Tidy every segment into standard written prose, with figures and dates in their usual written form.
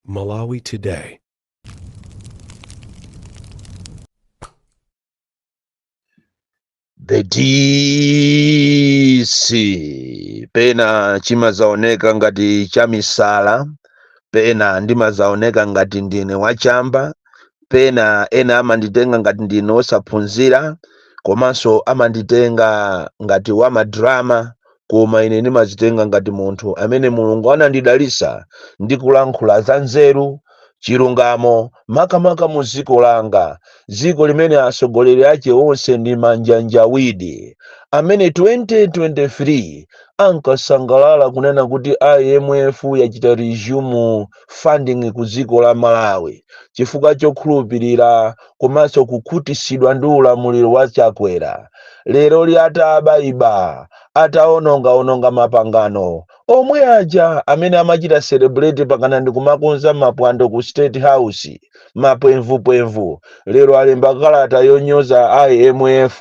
Malawi Today. The DC pena chimazaoneka ngati chamisala, pena ndimazaoneka ngati ndine wachamba, pena ena amanditenga ngati ndine osaphunzira, komanso amanditenga ngati wamadrama, koma ine ndimazitenga ngati munthu amene Mulungu anandidalitsa ndi kulankhula za nzeru, chilungamo, makamaka mu dziko langa, dziko limene atsogoleri ake onse ndi manjanjawidi, amene 2023 ankasangalala kunena kuti IMF yachita resume funding ku dziko la Malawi chifukwa chokhulupirira komanso kukhutitsidwa ndi ulamuliro wa Chakwera. Lero atawononga mapangano omwe aja amene amachita celebrate pakana ndi kumakonza mapwando ku State House mapwemvupwemvu, lero alemba kalata yonyoza IMF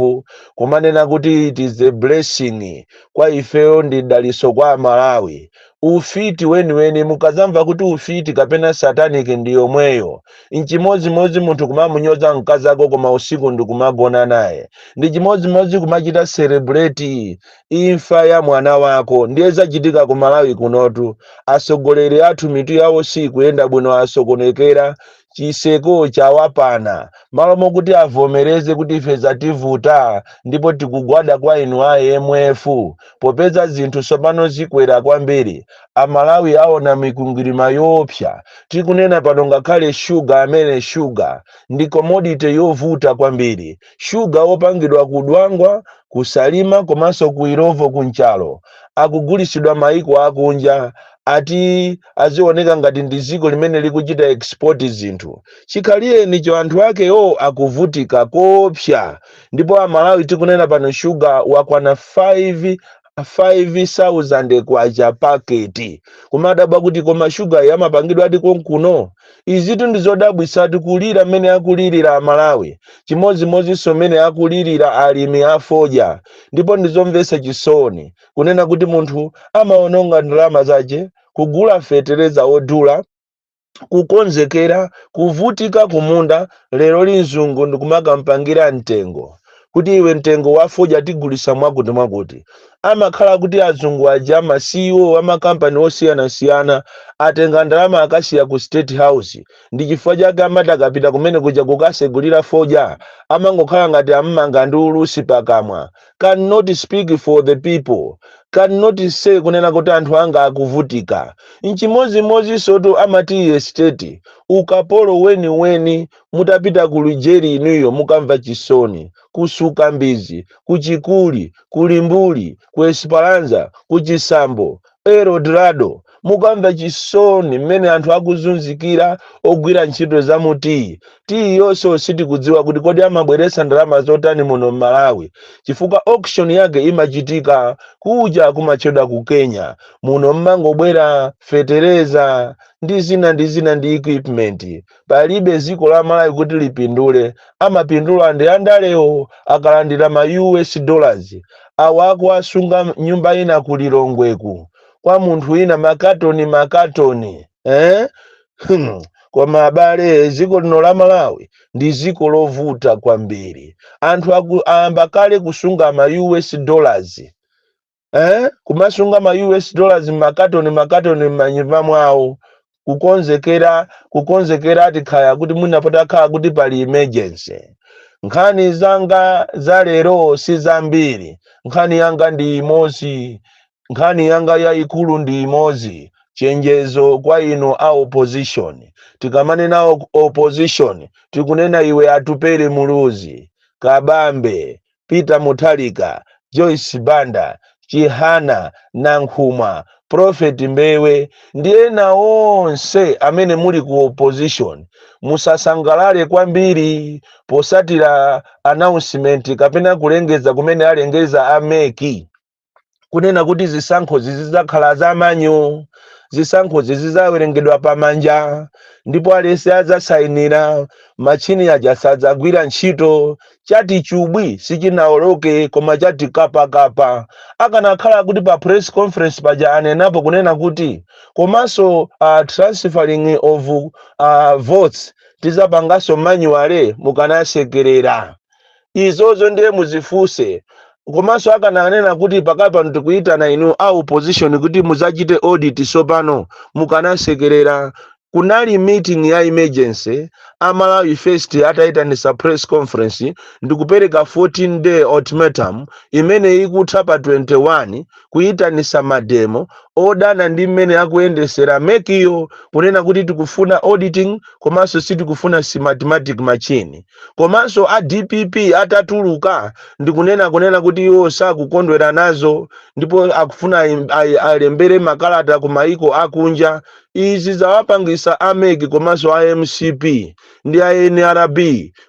kumanena kuti it is a blessing kwa ifeyo ndi daliso kwa Malawi. Ufiti weniweni mukazamva kuti ufiti kapena satanic ndi yomweyo, nchimozimozi munthu kumamunyoza mkazi ako koma usiku ndi kumagona naye, ndi chimozimozi kumachita celebrate imfa ya mwana wako. Ndiye zachitika ku Malawi kunotu, atsogoleri athu mitu yawo sikuyenda bwino, asokonekera chiseko chawapana malo mokuti avomereze kuti ife zativuta ndipo tikugwada kwa inu IMF popeza zinthu tsopano zikwera kwambiri. Amalawi aona mikungwirima yopsa. Tikunena pano ngakhale shuga, amene shuga ndi commodity yovuta kwambiri, shuga wopangidwa kudwangwa, kusalima komanso kuirovo kunchalo, akugulitsidwa maiko akunja ati azioneka ngati ndi dziko limene likuchita export zinthu. Chikhalire cho anthu akewo akuvutika kopsa, ndipo Amalawi tikunena pano shuga wakwana 5,000 kwacha paketi. Kumadabwa kuti koma shuga yamapangidwa ati konkuno. Izitu ndizodabwisa kulira mmene akulirira Amalawi, chimozimozinso mmene akulirira alimi afodya, ndipo ndizomvetsa chisoni kunena kuti munthu amawononga ndalama zace kugula fetereza odula, kukonzekera, kuvutika kumunda, lero linzungu ndikumakampangira mtengo kuti iwe mtengo wafodya tigulisa mwakuti. Amakhala kuti azungu aja CEO amakampani osiyanasiyana atenga ndalama akasiya ku State House, ndi chifukwa chake amati akapita kumene kuja kukasegulira fodya amangokhala ngati am'manga ndi ulusi pakamwa. Cannot speak for the people, cannot say kunena kuti anthu anga akuvutika. Nchimozimozi sotu amati estate ukapolo weni mutapita ku Lujeri inuyo mukamva chisoni, kusuka mbizi, kuchikuli, kulimbuli, ku Esperanza, kuchisambo, Eldorado, mukamva chisoni mmene anthu akuzunzikira ogwira ntchito za muti. Tii yonso sitikudziwa kuti kodi amabweretsa ndalama zotani muno Malawi, chifukwa auction yake imachitika kuja kumatchedwa ku Kenya. Muno mmangobwera fetereza ndi zina ndi equipment. Palibe dziko la Malawi kuti lipindule, amapindula ndi andalewo akalandira ma US dollars. Awako asunga nyumba ina kulilongweku kwa munthu ina makatoni Kwa abale, dziko lino la Malawi ndi dziko lovuta kwambiri. Anthu ayamba kale kusunga ma US dollars, kumasunga ma US dollars makatoni m'manyumba mwawo, kukonzekera ati khaya kuti munapota khala kuti pali emergency. Nkhani zanga za lero si zambiri, nkhani yanga ndi imodzi, nkhani yanga yayikulu ndi imodzi. Chenjezo kwa inu a opposition. Tikamanena opposition tikunena iwe Atupele Muluzi, Kabambe, Peter Mutharika, Joyce Banda, Chihana Nankhumwa, Prophet Mbewe ndi ena onse amene muli ku opposition. Musasangalale kwambiri posatira announcement kapena kulengeza kumene alengeza ameki kunena kuti zisankho zidzakhala zamanyo. zisankho zizawerengedwa pamanja ndipo alese azasainira machini ajasadzagwira ntchito chati chubwi sichinaoloke koma chati kapakapa akanakhala kuti pa press conference paja anenapo kunena kuti komanso transferring of votes tizapangaso manuale mukanasekerera izozo ndiye muzifunse komanso akananena kuti pakali pano tikuyitana inu a opposition kuti muzachite audit sopano mukanasekerera kunali meeting ya emergency Malawi First ataitanisa press conference ndikupereka 14-day ultimatum imene ikutha pa 21 kuyitanisa mademo odana ndi mmene akuyendesera mekiyo kunena kuti tikufuna auditing komanso sitikufuna mathematic machine komanso a DPP atatuluka ndikunena kuti iwo sakukondwera nazo ndipo akufuna alembere makalata ku maiko akunja izi zawapangisa ameki komanso a MCP ndi a NRB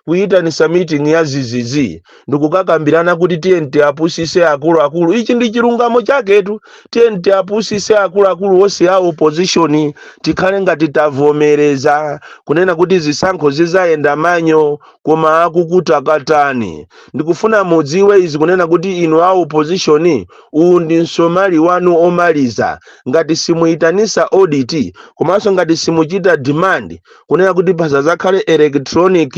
kuyitanisa meeting ya zizizi ndikukakambirana kuti TNT apusise akulu ichi ndi chilungamo chaketu TNT apusise akulu wose ya opposition tikhale ngati tavomereza kunena kuti zisankho zizayenda manyo koma akukuta katani ndikufuna mudziwe izi kunena kuti inu a opposition uwu ndi msomali wanu omaliza ngati simuyitanisa audit komanso ngati simuchita demand kunena kuti pazakhale electronic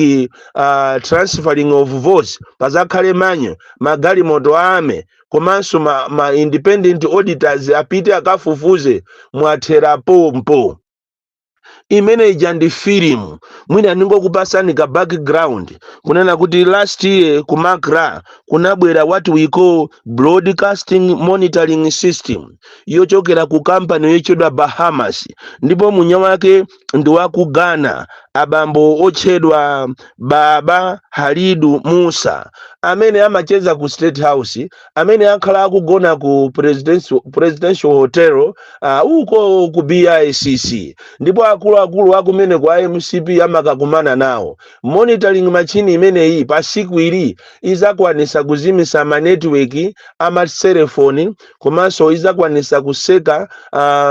transferring of votes pazakhale manyo magalimoto ame komanso ma independent auditors apite akafufuze mwathera pompo imene ija ndi film mwina ndingokupasani ka background kunena kuti last year ku Makra kunabwera what we call broadcasting monitoring system yochokera ku company yochedwa Bahamas ndipo munyama wake ndi wa ku Ghana abambo otchedwa Baba Halidu Musa amene amacheza ku State House amene akhala akugona ku presidential hotel uko ku BICC ndipo akulu akumene kwa MCP amakakumana nawo monitoring machine imene iyi pa siku ili izakwanisa kuzimisa ma network ama cellphone komanso izakwanisa kuseka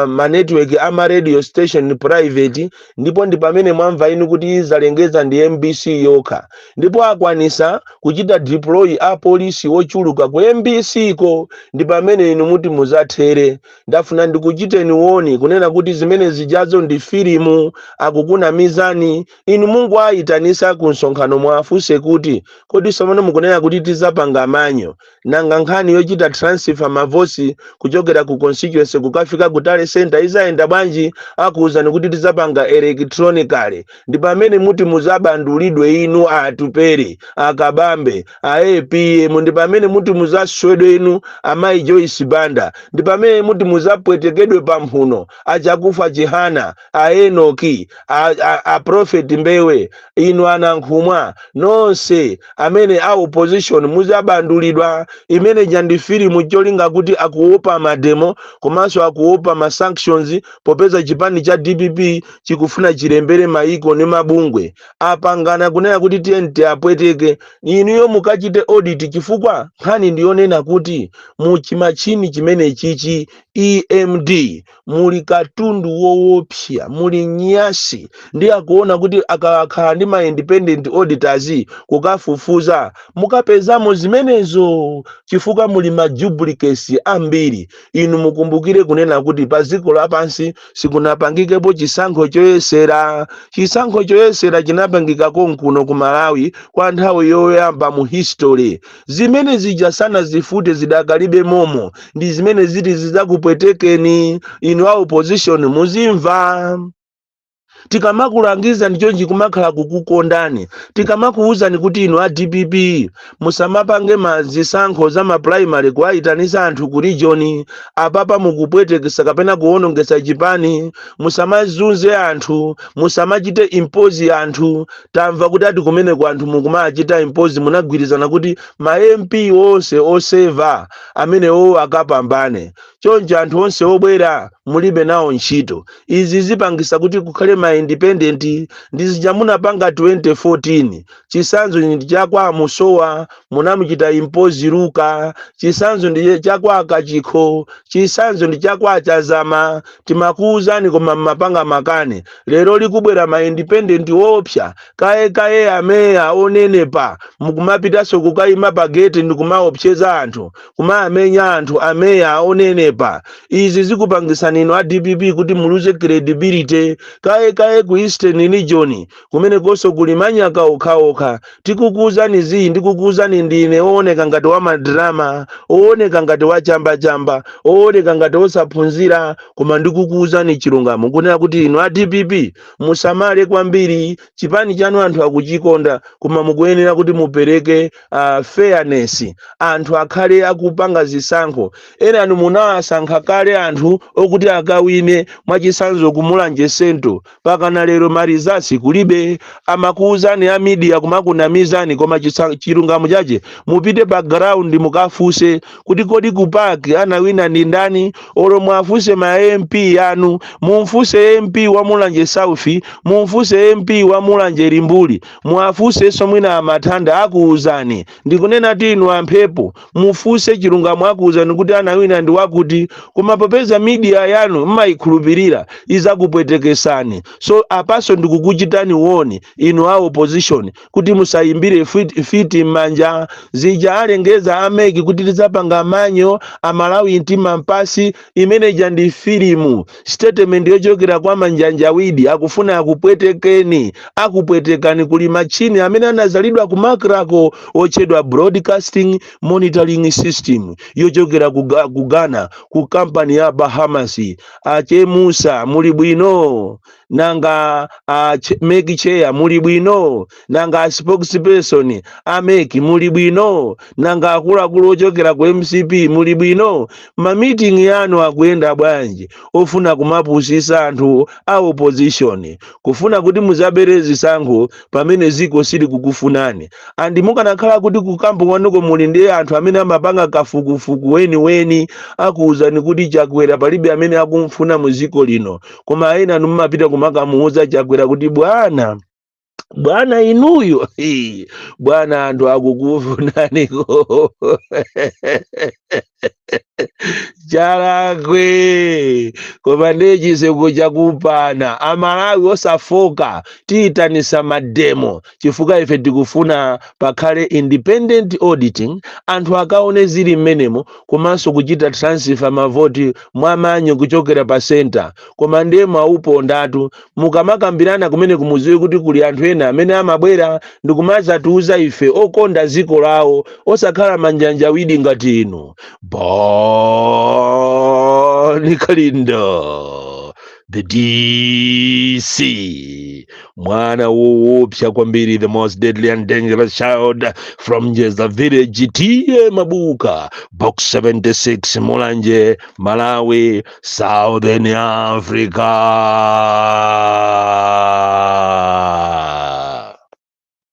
ma network ama radio station private ndipo ndi pamene mwamva inu kuti izalengeza ndi MBC yokha ndipo akwanisa kuchita deploy a police ochuluka ku MBC ko ndi pamene inu muti muzathere ndafuna ndikuchiteni woni kunena kuti zimene zijazo ndi filimu akukuna mizani inu Mungu ayitanisa ku nsonkhano mwafunse kuti kodi somano mukunena kuti tizapanga manyo nanga nkhani yochita transfer mavosi kuchokera ku constituency kukafika ku tale center izayenda bwanji akuuzani kuti tizapanga electronically ndi pamene muti muzabandulidwe inu atupere akabambe APM ndi pamene muti muzaswedwe inu amayi Joyce Banda ndi pamene muti muzapwetekedwe pamphuno achakufa Chihana Enoki a Prophet Mbewe inu anankhumwa nonse amene a opposition muzabandulidwa imene jandi filimu cholinga kuti akuopa mademo komanso akuopa ma sanctions popeza chipani cha DPP chikufuna chilembere maiko ne mabungwe apangana kunena kuti TNT apweteke inuyo mukachite audit chifukwa nkhani ndiyonena kuti muchimachini chimene chichi EMD muli katundu woopsya muli nyasi ndi akuona kuti akakhala ndi ma independent auditors kukafufuza mukapezamo zimenezo chifukwa muli ma duplicates ambiri inu mukumbukire kunena kuti pa dziko lapansi sikunapangikepo chisankho choyesera chinapangika konkuno ku Malawi kwa nthawi yoyamba mu history zimene zija sana zifute zidakalibe momo ndi zimene ziti zizakupwetekeni inu a opposition muzimva tikamakulangiza ndichonji kumakhala kukukondani tikamakuuzani kuti inu a DPP musamapange mazisankho za ma primary kuayitanisa anthu ku region apapa mukupwetekesa kapena kuwonongesa chipani musamazunze anthu musamachite impose anthu tamva kuti ati kumene ku anthu mukumachita impose munagwirizana kuti ma MP onse oseva amene wo akapambane chonje anthu onse obwera mulibe nawo ntchito izi zipangisa kuti kukhale ma ma independent ndizijamuna panga 2014 chisanzo ndi chakwa Musowa munamuchita impose Luka, chisanzo ndi chakwa Kachiko, chisanzo ndi chakwa Chazama, timakuuzani koma mapanga makane lero likubwera ma independent opsya kaye ameya onenepa mukumapitaso kukayima pageti ndikumaopseza anthu kumaamenya anthu ameya onenepa. Izi zikupangisani ino a DPP kuti muluze credibility kaye ku Eastern Region kumene koso kuli manyaka okhaokha. Tikukuuzani zi ndikukuuzani ndine ooneka ngati wa madrama, ooneka ngati wa chamba ooneka ngati osaphunzira, koma ndikukuuzani chilungamo kunena kuti ino a DPP musamale kwambiri chipani chanu anthu akuchikonda, koma mukuyenera kuti mupereke fairness, anthu akhale akupanga zisankho. Ena anu munawasankha kale anthu okuti akawine mwachisanzo kumulanje sento pakana lero marizasi kulibe. Amakuuzani a media kumakunamizani, koma chilungamo chache mupite background mukafuse kuti kodi kupaki anawina ndi ndani, olo mwafuse ma MP yanu, mumfuse MP wa Mulanje South, mumfuse MP wa Mulanje Limbuli, mwafuse somwina amathanda akuuzani. Ndikunena tinu amphepo mufuse chilungamo akuuzani kuti anawina ndi wakuti, koma popeza media yanu mmayikhulupirira izakupwetekesani. So apaso ndikukuchitani woni inu a opposition kuti musayimbire fiti manja zija alengeza ameki kuti tizapanga manyo amalawi ntima mpasi imene ndi filimu statement yochokera kwa manjanjawidi akufuna akupwetekeni akupwetekani kuli machini amene anazalidwa ku makrako ochedwa Broadcasting Monitoring System yochokera ku Ghana ku company ya Bahamas. Ache Musa muli bwino, nanga Meki Chair muli bwino, nanga spokesperson ameki muli bwino, nanga akuluakulu ochokera ku MCP muli bwino. Ma meeting yanu akuyenda bwanji ofuna kumapusisa anthu a opposition kufuna kuti muzabere zisankho pamene ziko sili kukufunani. Andi mukanakhala kuti kukambo kwanuko muli ndi anthu amene amapanga kafukufuku weni akuuzani kuti Chakwera palibe amene akumfuna muziko lino, koma ena numapita kumakamuuza Chakwera kuti bwana inuyo bwana anthu akukufunaniko Chalakwe koma ndechiseko chakupana amalawi osafoka tiyitanisa mademo chifukwa ife tikufuna pakhale independent auditing, anthu akaone zili mmenemo komanso kuchita transfer mavoti mwamanyo kuchokera pa center. Koma ndemo aupo ndatu mukamakambirana kumene kumuziwe kuti kuli anthu ena amene amabwera ndikumazatiuza ife okonda ziko lawo osakhala manjanjawidi ngati inu. Bonnie Kalindo, the DC, mwana woopsya kwambiri, the most deadly and dangerous child from Jeza village, T.A. Mabuka, box 76, Mulanje, Malawi, Southern Africa.